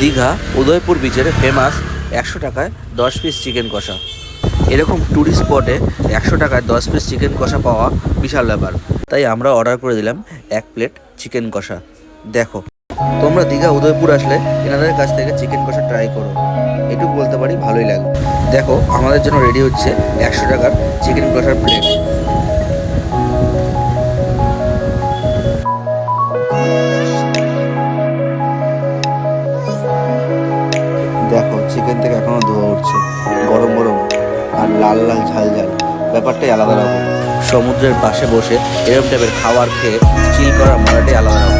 দীঘা উদয়পুর বিচের ফেমাস 100 টাকায় 10 piece chicken কষা। এরকম ট্যুরিস্ট স্পটে 100 টাকায় 10 পিস চিকেন কষা পাওয়া বিশাল ব্যাপার। তাই আমরা অর্ডার করে দিলাম 1 প্লেট চিকেন কষা। দেখো, তোমরা দীঘা উদয়পুর আসলে এনাদের কাছ থেকে চিকেন কষা ট্রাই করো, এটুকু বলতে পারি ভালোই লাগবে। দেখো, আমাদের জন্য রেডি হচ্ছে 100 টাকার চিকেন কষার প্লেট। দেখো, চিকেন থেকে এখনো ধোয়া উঠছে, গরম গরম আর লাল লাল ঝাল ঝাল, ব্যাপারটাই আলাদা রকম। সমুদ্রের পাশে বসে এরকম টাইপের খাবার খেয়ে চিল করার মজাটাই আলাদা রকম।